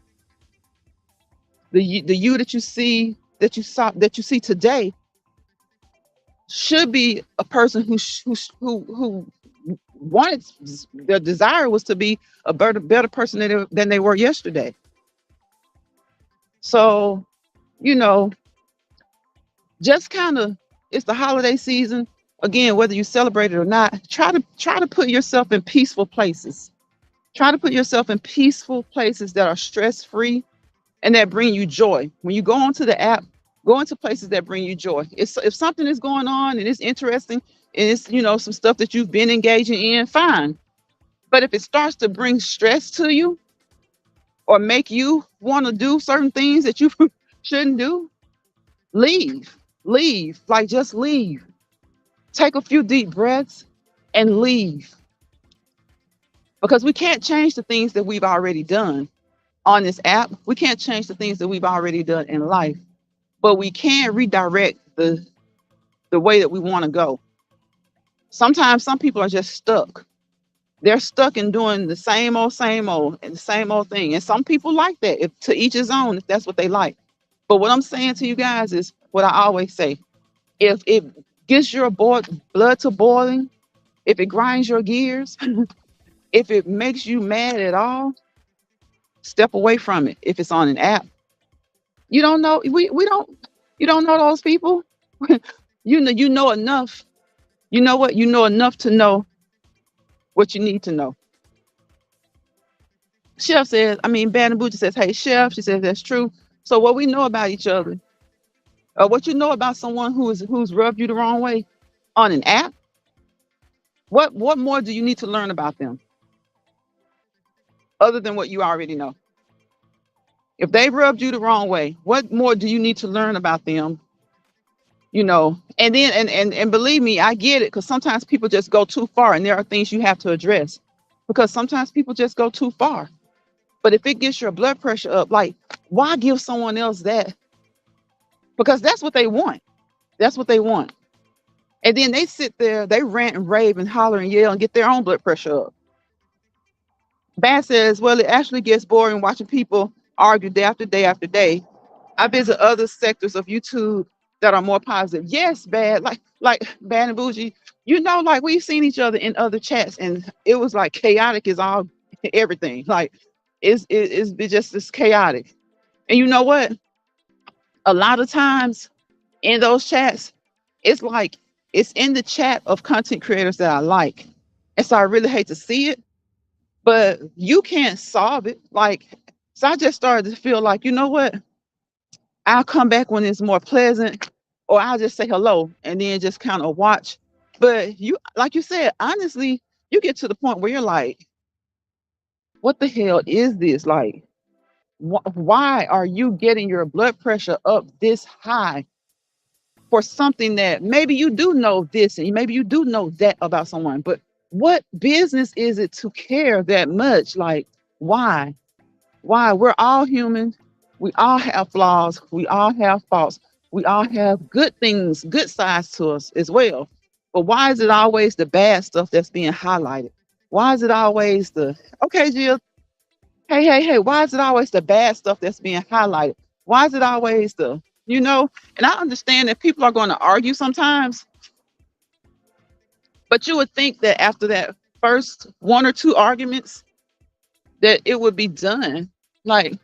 The you that you see today should be a person who wanted, their desire was to be a better person than they were yesterday. So, you know, just kind of, it's the holiday season. Again, whether you celebrate it or not, try to put yourself in peaceful places. Try to put yourself in peaceful places that are stress free and that bring you joy. When you go onto the app, go into places that bring you joy. If something is going on and it's interesting and it's some stuff that you've been engaging in, fine. But if it starts to bring stress to you or make you want to do certain things that you shouldn't do, leave. Leave. Like, just leave. Take a few deep breaths and leave. Because we can't change the things that we've already done on this app. We can't change the things that we've already done in life, but we can redirect the way that we want to go. Sometimes some people are just stuck. They're stuck in doing the same old, and the same old thing. And some people like that. If to each his own, if that's what they like. But what I'm saying to you guys is what I always say. If it gets your blood to boiling, if it grinds your gears, if it makes you mad at all, Step away from it. If it's on an app, you don't know. We don't. You don't know those people. You know enough. You know what? You know enough to know what you need to know. Chef says, I mean, Bad and Bougie says, hey, Chef. She says, that's true. So, what we know about each other, what you know about someone who's rubbed you the wrong way on an app, what more do you need to learn about them other than what you already know? If they rubbed you the wrong way, what more do you need to learn about them? And then and believe me, I get it, because sometimes people just go too far, and there are things you have to address, because sometimes people just go too far. But if it gets your blood pressure up, like, why give someone else that? Because that's what they want. That's what they want. And then they sit there, they rant and rave and holler and yell and get their own blood pressure up. Bad says, well, it actually gets boring watching people argue day after day after day. I visit other sectors of YouTube that are more positive. Yes, Bad, like Bad and Bougie, like we've seen each other in other chats, and it was like chaotic is all everything. Like it's just this chaotic. And you know what? A lot of times in those chats, it's like it's in the chat of content creators that I like. And so I really hate to see it, but you can't solve it. Like, so I just started to feel like, you know what? I'll come back when it's more pleasant, or I'll just say hello and then just kind of watch. But you, like you said, honestly, you get to the point where you're like, what the hell is this? Like, why are you getting your blood pressure up this high for something that maybe you do know this and maybe you do know that about someone? But what business is it to care that much? Like, why? Why? We're all human. We all have flaws. We all have faults. We all have good things, good sides to us as well. But why is it always the bad stuff that's being highlighted? Why is it always the, okay, Jill, hey, why is it always the bad stuff that's being highlighted? Why is it always and I understand that people are going to argue sometimes, but you would think that after that first one or two arguments, that it would be done. Like,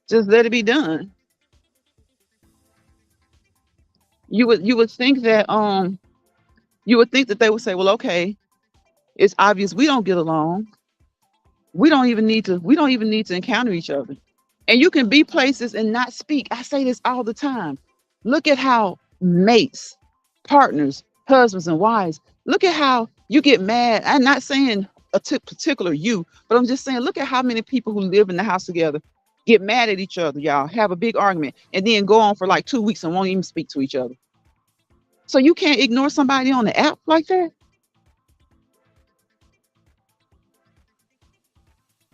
just let it be done. You would think that they would say, well, okay, it's obvious we don't get along. We don't even need to encounter each other. And you can be places and not speak. I say this all the time. Look at how mates, partners, husbands and wives, look at how you get mad. I'm not saying particular you, but I'm just saying, look at how many people who live in the house together get mad at each other, y'all, have a big argument, and then go on for like 2 weeks and won't even speak to each other. So you can't ignore somebody on the app like that.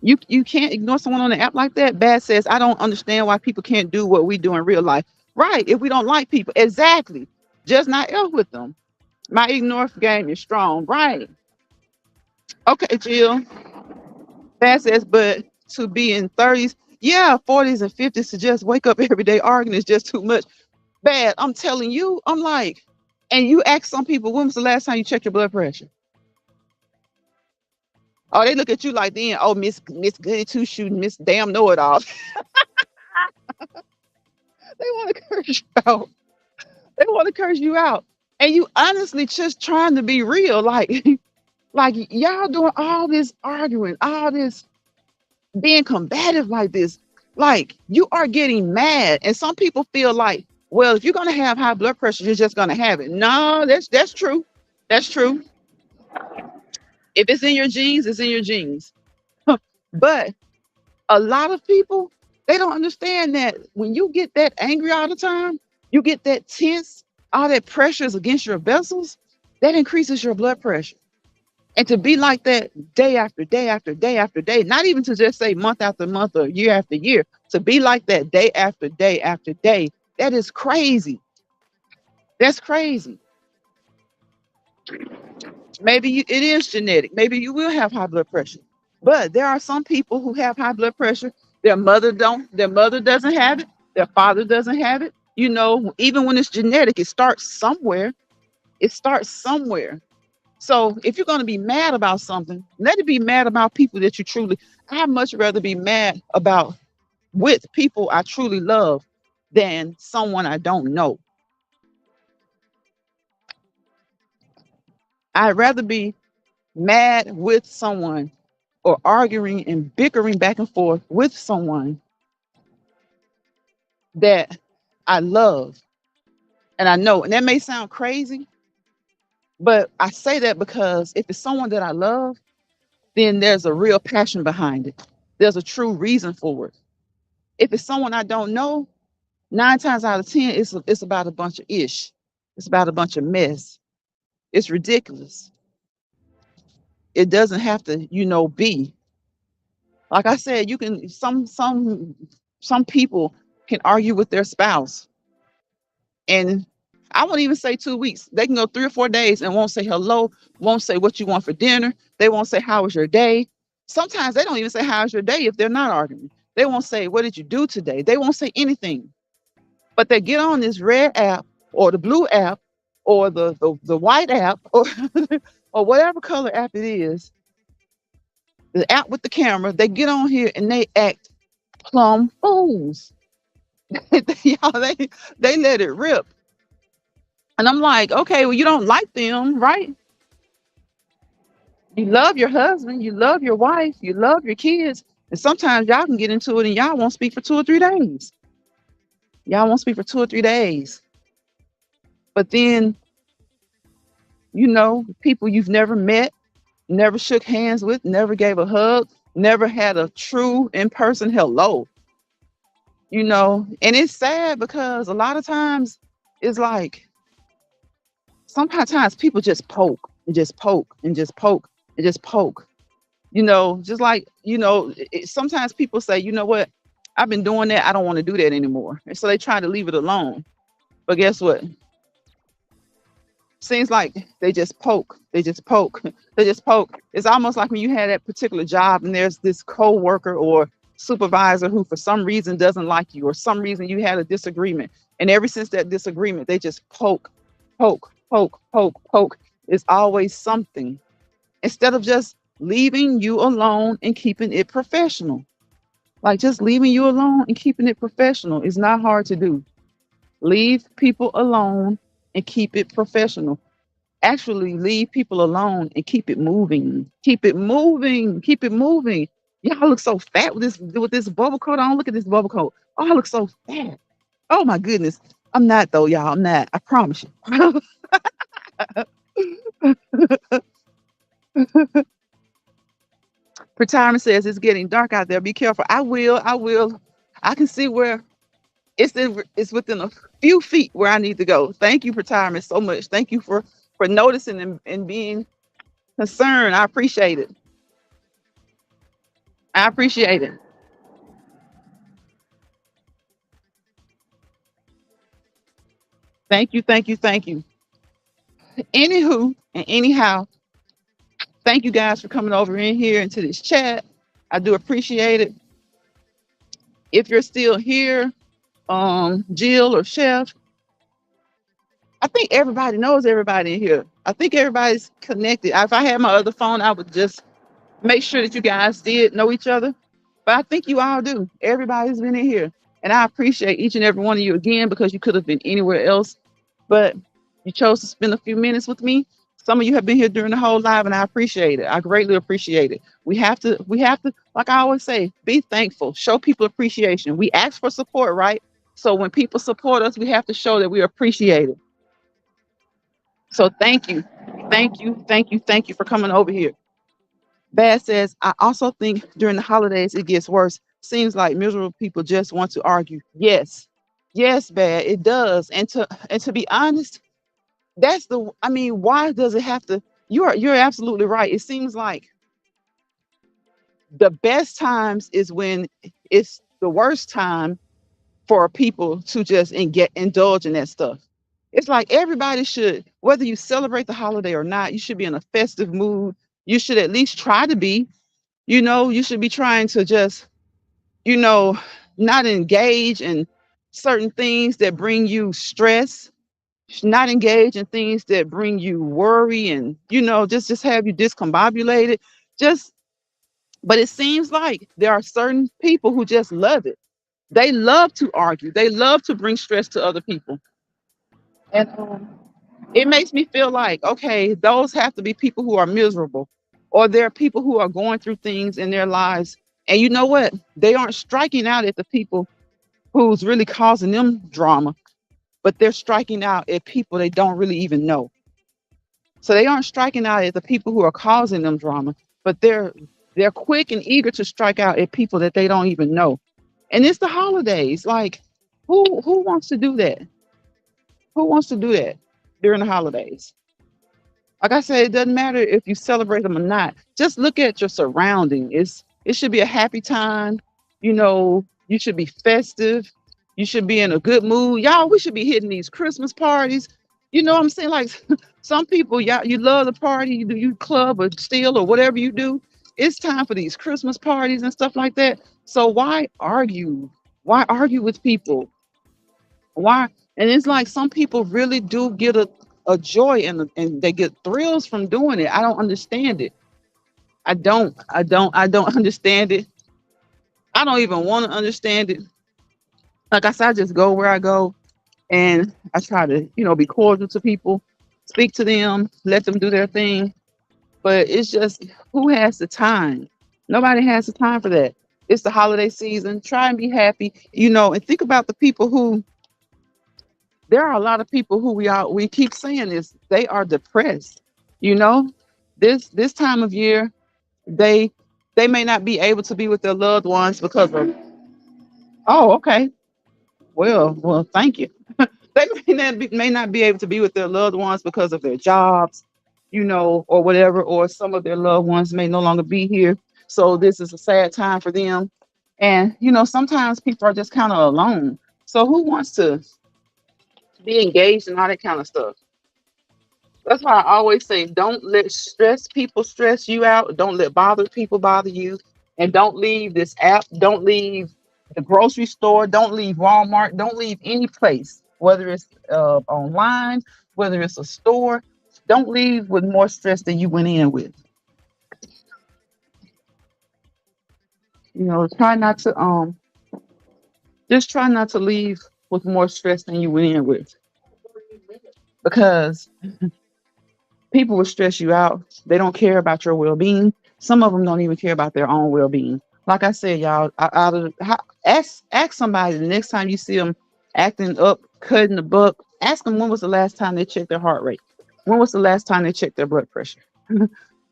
You can't ignore someone on the app like that. Bad says, I don't understand why people can't do what we do in real life. Right. If we don't like people, exactly. Just not F with them. My ignore game is strong. Right. Okay, Jill. Bad says, but to be in 30s, yeah, 40s and 50s, to just wake up every day arguing is just too much. Bad. I'm telling you, I'm like, and you ask some people, when was the last time you checked your blood pressure? Oh, they look at you like then, oh, Miss Goody Two Shooting, Miss Damn Know It All. They want to curse you out. They want to curse you out. And you honestly just trying to be real. Like, like y'all doing all this arguing, all this being combative like this. Like, you are getting mad. And some people feel like, well, if you're gonna have high blood pressure, you're just gonna have it. No, that's true. That's true. If it's in your genes, it's in your genes. But a lot of people, they don't understand that when you get that angry all the time, you get that tense, all that pressure is against your vessels, that increases your blood pressure. And to be like that day after day after day after day, not even to just say month after month or year after year, to be like that day after day after day, that is crazy. That's crazy. Maybe it is genetic. Maybe you will have high blood pressure. But there are some people who have high blood pressure. Their mother doesn't have it, their father doesn't have it. Even when it's genetic, it starts somewhere. It starts somewhere. So if you're going to be mad about something, let it be mad about people that you truly. I'd much rather be mad about with people I truly love than someone I don't know. I'd rather be mad with someone or arguing and bickering back and forth with someone that I love and I know. And that may sound crazy, but I say that because if it's someone that I love, then there's a real passion behind it. There's a true reason for it. If it's someone I don't know, 9 times out of 10, it's about a bunch of ish. It's about a bunch of mess. It's ridiculous. It doesn't have to, be. Like I said, you can some people can argue with their spouse, and I won't even say 2 weeks. They can go 3 or 4 days and won't say hello, won't say what you want for dinner. They won't say how was your day. Sometimes they don't even say how's your day if they're not arguing. They won't say what did you do today. They won't say anything. But they get on this red app or the blue app or the white app or or whatever color app it is, the app with the camera. They get on here and they act plum fools. Y'all, they let it rip. And I'm like, okay, well, you don't like them, right? You love your husband, you love your wife, you love your kids. And sometimes y'all can get into it and y'all won't speak for 2 or 3 days. Y'all won't speak for 2 or 3 days. But then, people you've never met, never shook hands with, never gave a hug, never had a true in-person hello, and it's sad because a lot of times it's like sometimes people just poke and just poke and just poke and just poke, just like, sometimes people say, you know what, I've been doing that. I don't want to do that anymore. And so they try to leave it alone. But guess what? Seems like they just poke. They just poke. They just poke. It's almost like when you had that particular job and there's this co-worker or supervisor who for some reason doesn't like you or some reason you had a disagreement. And ever since that disagreement, they just poke, poke, poke, poke, poke. It's always something. Instead of just leaving you alone and keeping it professional. Like just leaving you alone and keeping it professional is not hard to do. Leave people alone and keep it professional. Actually, leave people alone and keep it moving. Keep it moving. Keep it moving. Y'all look so fat with this bubble coat on. Look at this bubble coat. Oh, I look so fat. Oh my goodness. I'm not though, y'all. I'm not. I promise you. Retirement says it's getting dark out there. Be careful. I will. I will. I can see where it's within a few feet where I need to go. Thank you, retirement, so much. Thank you for noticing and being concerned. I appreciate it. I appreciate it. Thank you, thank you, thank you. Anywho and anyhow, thank you guys for coming over in here into this chat. I do appreciate it. If you're still here, Jill or Chef, I think everybody knows everybody in here. I think everybody's connected. If I had my other phone, I would just make sure that you guys did know each other. But I think you all do. Everybody's been in here. And I appreciate each and every one of you again because you could have been anywhere else. But you chose to spend a few minutes with me. Some of you have been here during the whole live, and I appreciate it. I greatly appreciate it. We have to, like I always say, be thankful, show people appreciation. We ask for support, right? So when people support us, we have to show that we appreciate it. So thank you. Thank you. Thank you. Thank you for coming over here. Bad says, I also think during the holidays it gets worse. Seems like miserable people just want to argue. Yes. Yes, Bad, it does. And to be honest, why does it have to? You're absolutely right. It seems like the best times is when it's the worst time for people to just indulge in that stuff. It's like everybody should, whether you celebrate the holiday or not, you should be in a festive mood. You should at least try to be. You should be trying to just, you know, not engage in certain things that bring you stress. not engage in things that bring you worry and just have you discombobulated. Just but it seems like there are certain people who just love it. They love to argue. They love to bring stress to other people. And it makes me feel like, okay, those have to be people who are miserable, or there are people who are going through things in their lives. And you know what? They aren't striking out at the people who's really causing them drama, but they're striking out at people they don't really even know. So they aren't striking out at the people who are causing them drama, but they're quick and eager to strike out at people that they don't even know. And it's the holidays. Like, who wants to do that? Who wants to do that during the holidays? Like I said, it doesn't matter if you celebrate them or not. Just look at your surrounding. It should be a happy time. You should be festive. You should be in a good mood. Y'all, we should be hitting these Christmas parties. You know what I'm saying? Like some people, y'all, you love the party, you club or steal or whatever you do. It's time for these Christmas parties and stuff like that. So why argue? Why argue with people? Why? And it's like some people really do get a joy and they get thrills from doing it. I don't understand it. I don't understand it. I don't even want to understand it. Like I said, I just go where I go and I try to, be cordial to people, speak to them, let them do their thing. But it's just who has the time? Nobody has the time for that. It's the holiday season. Try and be happy, and think about the people who there are a lot of people who we keep saying this, they are depressed. You know, this time of year, they they may not be able to be with their loved ones because of oh, okay. Well, thank you. They may not be able to be with their loved ones because of their jobs, or whatever, or some of their loved ones may no longer be here. So this is a sad time for them. And sometimes people are just kind of alone. So who wants to be engaged in all that kind of stuff? That's why I always say don't let stress people stress you out. Don't let bothered people bother you. And don't leave this app. Don't leave the grocery store. Don't leave Walmart. Don't leave any place, whether it's online, whether it's a store. Don't leave with more stress than you went in with. Try not to just try not to leave with more stress than you went in with, because people will stress you out. They don't care about your well being. Some of them don't even care about their own well being. Like I said, y'all, ask somebody the next time you see them acting up, cutting the buck. Ask them when was the last time they checked their heart rate. When was the last time they checked their blood pressure?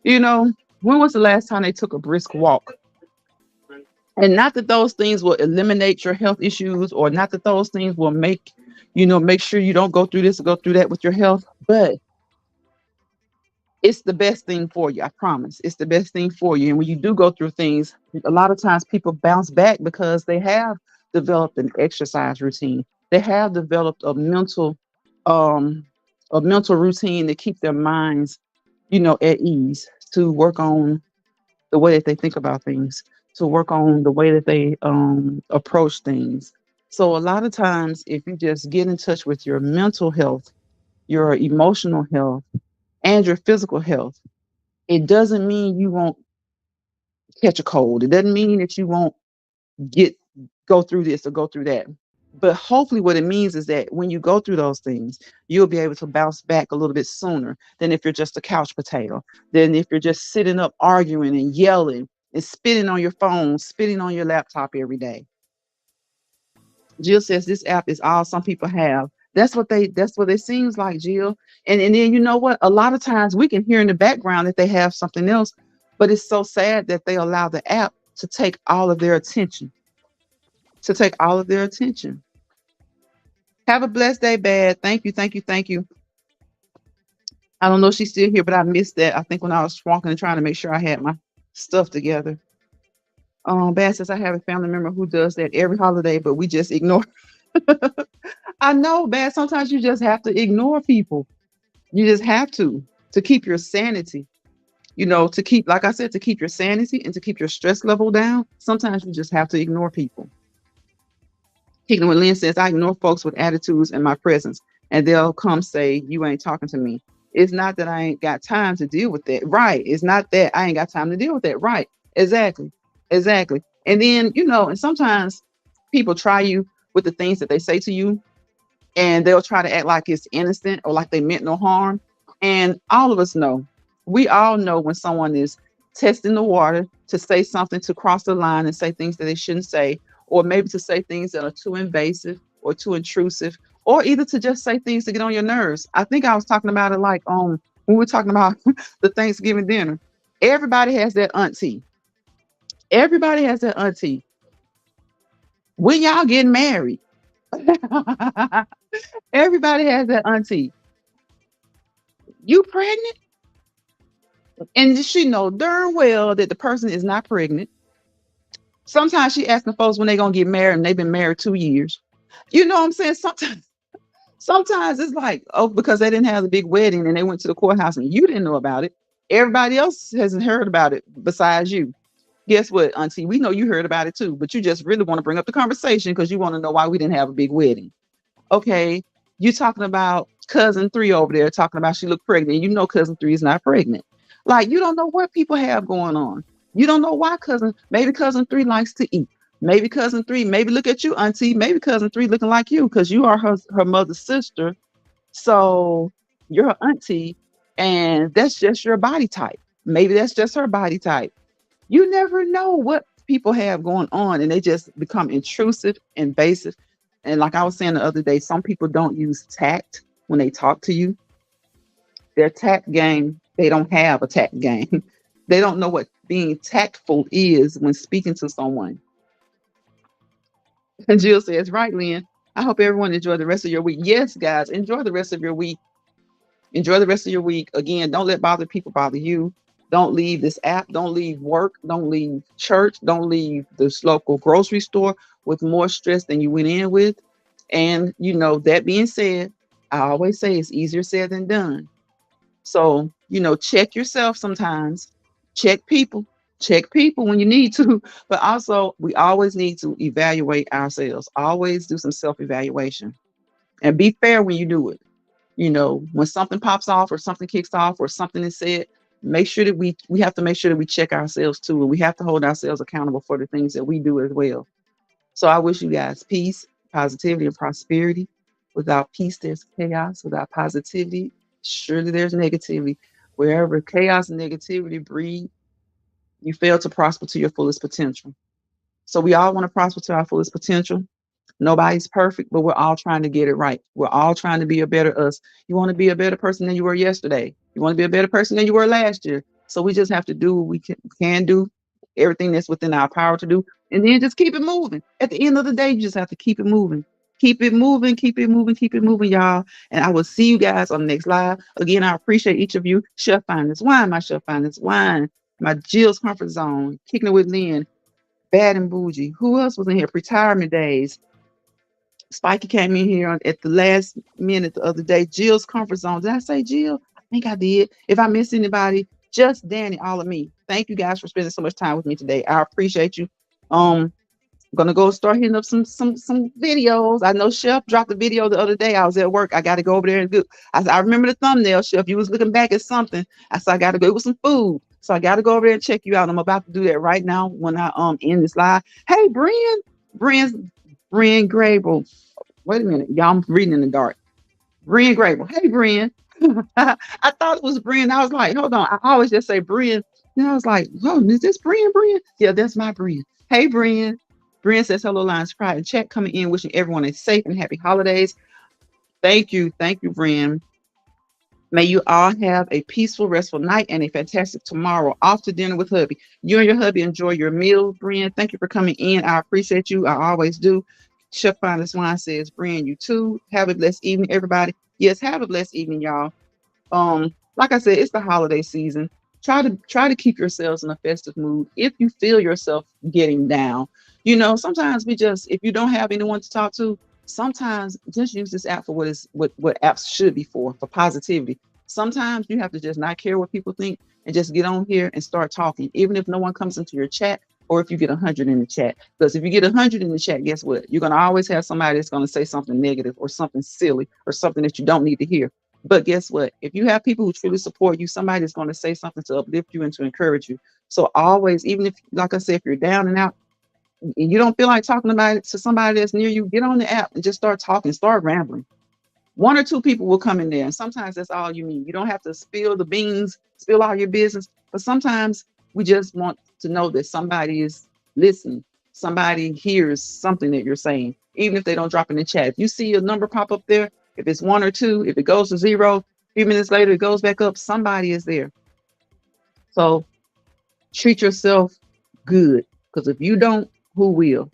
you know, when was the last time they took a brisk walk? And not that those things will eliminate your health issues, or not that those things will make sure you don't go through this or go through that with your health, but it's the best thing for you. I promise. It's the best thing for you. And when you do go through things, a lot of times people bounce back because they have developed an exercise routine. They have developed um, a mental routine to keep their minds, at ease, to work on the way that they think about things, to work on the way that they approach things. So a lot of times, if you just get in touch with your mental health, your emotional health, and your physical health, it doesn't mean you won't catch a cold. It doesn't mean that you won't get go through this or go through that. But hopefully what it means is that when you go through those things, you'll be able to bounce back a little bit sooner than if you're just a couch potato, than if you're just sitting up arguing and yelling and spitting on your phone, spitting on your laptop every day. Jill says this app is all some people have. That's what it seems like, Jill. And then you know what? A lot of times we can hear in the background that they have something else, but it's so sad that they allow the app to take all of their attention. To take all of their attention. Have a blessed day, Bad. Thank you, thank you, thank you. I don't know if she's still here, but I missed that. I think when I was walking and trying to make sure I had my stuff together. Bad says I have a family member who does that every holiday, but we just ignore. I know, Bad. Sometimes you just have to ignore people. You just have to keep your sanity. To keep, like I said, to keep your sanity and to keep your stress level down. Sometimes you just have to ignore people. Kingdom with Lynn says I ignore folks with attitudes in my presence. and they'll come say, "You ain't talking to me." It's not that I ain't got time to deal with that. Right. It's not that I ain't got time to deal with that. Right. Exactly. Exactly. And then, and sometimes people try you with the things that they say to you, and they'll try to act like it's innocent or like they meant no harm. And all of us know, we all know when someone is testing the water to say something, to cross the line and say things that they shouldn't say, or maybe to say things that are too invasive or too intrusive, or either to just say things to get on your nerves. I think I was talking about it like when we were talking about the Thanksgiving dinner. Everybody has that auntie. Everybody has that auntie. When y'all getting married, everybody has that auntie. You pregnant? And she know darn well that the person is not pregnant. Sometimes she asking folks when they gonna get married, and they've been married 2 years. You know what I'm saying? Sometimes it's like, oh, because they didn't have the big wedding and they went to the courthouse and you didn't know about it. Everybody else hasn't heard about it besides you. Guess what, Auntie? We know you heard about it too, but you just really want to bring up the conversation because you want to know why we didn't have a big wedding. Okay, you talking about cousin three over there talking about she looked pregnant. You know cousin three is not pregnant. Like you don't know what people have going on. You don't know why maybe cousin three likes to eat. Maybe cousin three, maybe look at you, auntie. Maybe cousin three looking like you because you are her mother's sister. So you're her auntie, and that's just your body type. Maybe that's just her body type. You never know what people have going on, and they just become intrusive, invasive. And like I was saying the other day, some people don't use tact when they talk to you. Their tact game, they don't have a tact game. They don't know what being tactful is when speaking to someone. And Jill says, right, Lynn. I hope everyone enjoy the rest of your week. Yes, guys, enjoy the rest of your week. Enjoy the rest of your week. Again, don't let bother people bother you. Don't leave this app. Don't leave work. Don't leave church. Don't leave this local grocery store with more stress than you went in with. And, that being said, I always say it's easier said than done. So, check yourself sometimes. Check people. Check people when you need to. But also, we always need to evaluate ourselves. Always do some self evaluation and be fair when you do it. When something pops off or something kicks off or something is said, make sure that we have to make sure that we check ourselves too. And we have to hold ourselves accountable for the things that we do as well. So I wish you guys peace, positivity, and prosperity. Without peace, there's chaos. Without positivity, surely there's negativity. Wherever chaos and negativity breed, you fail to prosper to your fullest potential. So we all want to prosper to our fullest potential. Nobody's perfect, but we're all trying to get it right. We're all trying to be a better us. You want to be a better person than you were yesterday. You want to be a better person than you were last year. So we just have to do what we can do, everything that's within our power to do, and then just keep it moving. At the end of the day, you just have to keep it moving. Keep it moving, keep it moving, keep it moving, y'all. And I will see you guys on the next live. Again, I appreciate each of you. Chef Finest Wine, my Chef Finest Wine, my Jill's Comfort Zone, Kicking It With Lynn, Bad and Bougie. Who else was in here? Retirement Days. Spiky came in here at the last minute the other day. Jill's Comfort Zone. Did I say Jill? I think I did. If I missed anybody, just Danny, all of me. Thank you guys for spending so much time with me today. I appreciate you. I'm gonna go start hitting up some videos. I know Chef dropped a video the other day. I was at work. I got to go over there and do. I remember the thumbnail, Chef. You was looking back at something. I said I got to go with some food. So I got to go over there and check you out. I'm about to do that right now when I end this live. Hey, Brian Grable. Wait a minute, y'all. I'm reading in the dark. Brian Grable. Hey, Brian. I thought it was Brian. I was like, hold on. I always just say Brian. Then I was like, oh, is this Brian? Brian? Yeah, that's my Brian. Hey, Brian. Brian says, hello, Lions Pride and Chat coming in, wishing everyone a safe and happy holidays. Thank you. Thank you, Brian. May you all have a peaceful, restful night and a fantastic tomorrow. Off to dinner with hubby. You and your hubby enjoy your meal, Brian. Thank you for coming in. I appreciate you. I always do. Chef Finest Wine says, Brian, you too. Have a blessed evening, everybody. Yes, have a blessed evening, y'all. Like I said, it's the holiday season. Try to keep yourselves in a festive mood. If you feel yourself getting down, sometimes if you don't have anyone to talk to, sometimes just use this app for what apps should be for positivity. Sometimes you have to just not care what people think and just get on here and start talking. Even if no one comes into your chat, or if you get 100 in the chat. Because if you get 100 in the chat, guess what? You're going to always have somebody that's going to say something negative or something silly or something that you don't need to hear. But guess what? If you have people who truly support you, somebody's going to say something to uplift you and to encourage you. So always, even if, like I said, if you're down and out and you don't feel like talking about it to somebody that's near you, get on the app and just start talking, start rambling. One or two people will come in there, and sometimes that's all you need. You don't have to spill the beans, spill all your business, but sometimes we just want to know that somebody is listening, somebody hears something that you're saying, even if they don't drop in the chat. If you see a number pop up there, if it's one or two, if it goes to zero, a few minutes later it goes back up, somebody is there. So treat yourself good, because if you don't, who will?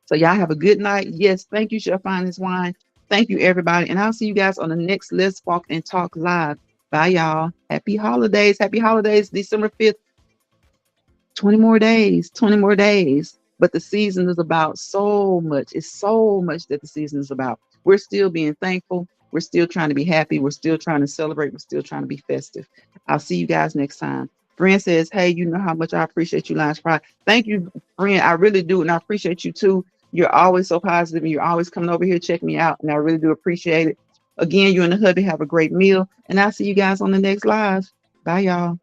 So y'all have a good night. Yes, thank you, Chef Finest Wine. Thank you, everybody. And I'll see you guys on the next Let's Walk and Talk Live. Bye, y'all. Happy holidays. Happy holidays, December 5th. 20 more days, 20 more days. But the season is about so much. It's so much that the season is about. We're still being thankful. We're still trying to be happy. We're still trying to celebrate. We're still trying to be festive. I'll see you guys next time. Friend says, hey, you know how much I appreciate you, Lance Pride. Thank you, friend. I really do. And I appreciate you too. You're always so positive and you're always coming over here, check me out. And I really do appreciate it. Again, you and the hubby have a great meal. And I'll see you guys on the next live. Bye, y'all.